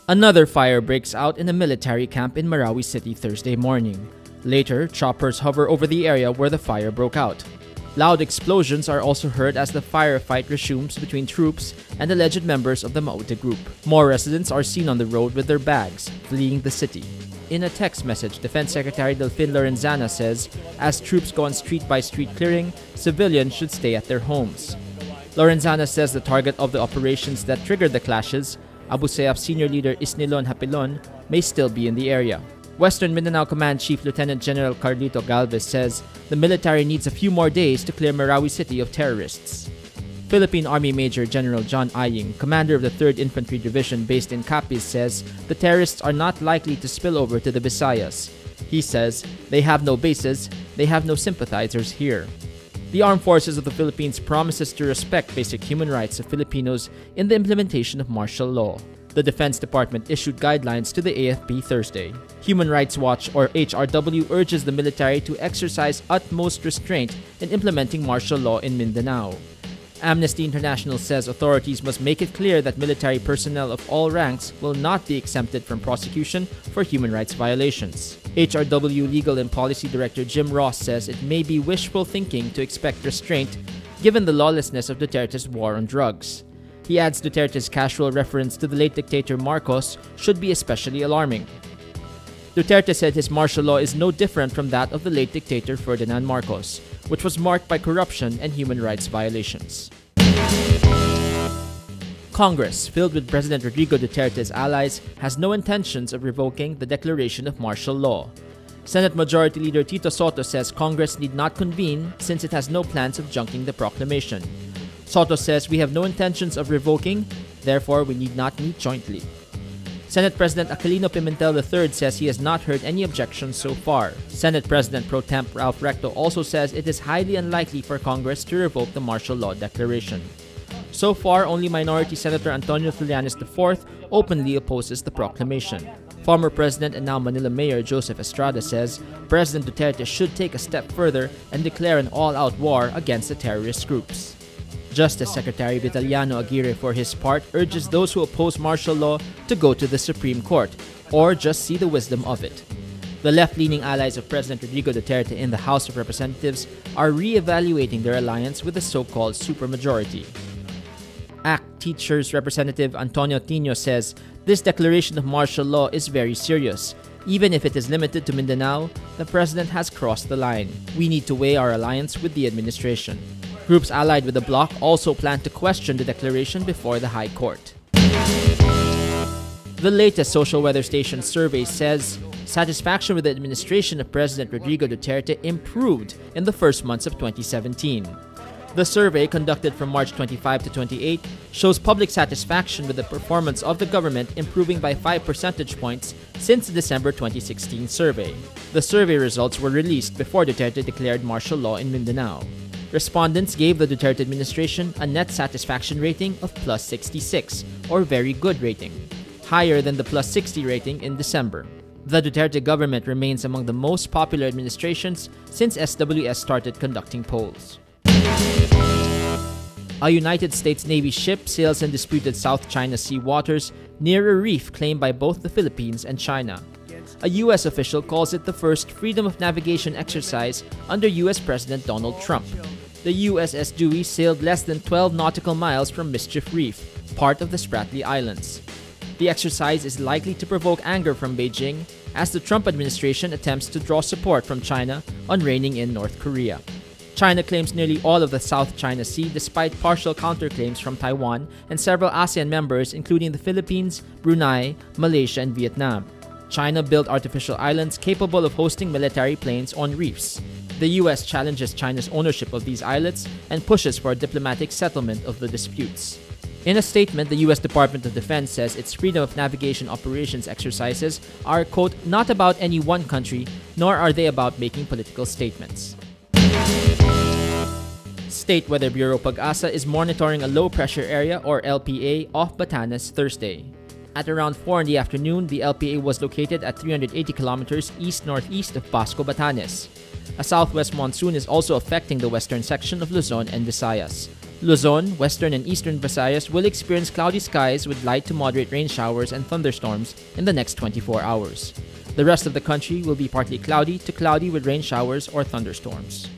Another fire breaks out in a military camp in Marawi City Thursday morning. Later, choppers hover over the area where the fire broke out. Loud explosions are also heard as the firefight resumes between troops and alleged members of the Maute group. More residents are seen on the road with their bags, fleeing the city. In a text message, Defense Secretary Delfin Lorenzana says, as troops go on street-by-street clearing, civilians should stay at their homes. Lorenzana says the target of the operations that triggered the clashes, Abu Sayyaf senior leader Isnilon Hapilon, may still be in the area. Western Mindanao Command Chief Lieutenant General Carlito Galvez says the military needs a few more days to clear Marawi City of terrorists. Philippine Army Major General John Aying, commander of the 3rd Infantry Division based in Capiz, says the terrorists are not likely to spill over to the Visayas. He says they have no bases, they have no sympathizers here. The Armed Forces of the Philippines promises to respect basic human rights of Filipinos in the implementation of martial law. The Defense Department issued guidelines to the AFP Thursday. Human Rights Watch, or HRW, urges the military to exercise utmost restraint in implementing martial law in Mindanao. Amnesty International says authorities must make it clear that military personnel of all ranks will not be exempted from prosecution for human rights violations. HRW Legal and Policy Director Jim Ross says it may be wishful thinking to expect restraint given the lawlessness of Duterte's war on drugs. He adds Duterte's casual reference to the late dictator Marcos should be especially alarming. Duterte said his martial law is no different from that of the late dictator Ferdinand Marcos, which was marked by corruption and human rights violations. Congress, filled with President Rodrigo Duterte's allies, has no intentions of revoking the declaration of martial law. Senate Majority Leader Tito Soto says Congress need not convene since it has no plans of junking the proclamation. Soto says we have no intentions of revoking, therefore we need not meet jointly. Senate President Aquilino Pimentel III says he has not heard any objections so far. Senate President Pro Temp Ralph Recto also says it is highly unlikely for Congress to revoke the martial law declaration. So far, only Minority Senator Antonio Trillanes IV openly opposes the proclamation. Former President and now Manila Mayor Joseph Estrada says President Duterte should take a step further and declare an all-out war against the terrorist groups. Justice Secretary Vitaliano Aguirre, for his part, urges those who oppose martial law to go to the Supreme Court, or just see the wisdom of it. The left-leaning allies of President Rodrigo Duterte in the House of Representatives are re-evaluating their alliance with the so-called supermajority. ACT Teachers Representative Antonio Tino says this declaration of martial law is very serious. Even if it is limited to Mindanao, the president has crossed the line. We need to weigh our alliance with the administration. Groups allied with the bloc also plan to question the declaration before the High Court. The latest social weather station survey says satisfaction with the administration of President Rodrigo Duterte improved in the first months of 2017. The survey, conducted from March 25 to 28, shows public satisfaction with the performance of the government improving by 5 percentage points since the December 2016 survey. The survey results were released before Duterte declared martial law in Mindanao. Respondents gave the Duterte administration a net satisfaction rating of plus 66, or very good rating, higher than the plus 60 rating in December. The Duterte government remains among the most popular administrations since SWS started conducting polls. A United States Navy ship sails in disputed South China Sea waters near a reef claimed by both the Philippines and China. A U.S. official calls it the first freedom of navigation exercise under U.S. President Donald Trump. The USS Dewey sailed less than 12 nautical miles from Mischief Reef, part of the Spratly Islands. The exercise is likely to provoke anger from Beijing as the Trump administration attempts to draw support from China on reining in North Korea. China claims nearly all of the South China Sea despite partial counterclaims from Taiwan and several ASEAN members including the Philippines, Brunei, Malaysia, and Vietnam. China built artificial islands capable of hosting military planes on reefs. The U.S. challenges China's ownership of these islets and pushes for a diplomatic settlement of the disputes. In a statement, the U.S. Department of Defense says its freedom of navigation operations exercises are, quote, not about any one country, nor are they about making political statements. State Weather Bureau Pag-asa is monitoring a low-pressure area, or LPA, off Batanes Thursday. At around 4 in the afternoon, the LPA was located at 380 kilometers east-northeast of Pasco, Batanes. A southwest monsoon is also affecting the western section of Luzon and Visayas. Luzon, western and eastern Visayas will experience cloudy skies with light to moderate rain showers and thunderstorms in the next 24 hours. The rest of the country will be partly cloudy to cloudy with rain showers or thunderstorms.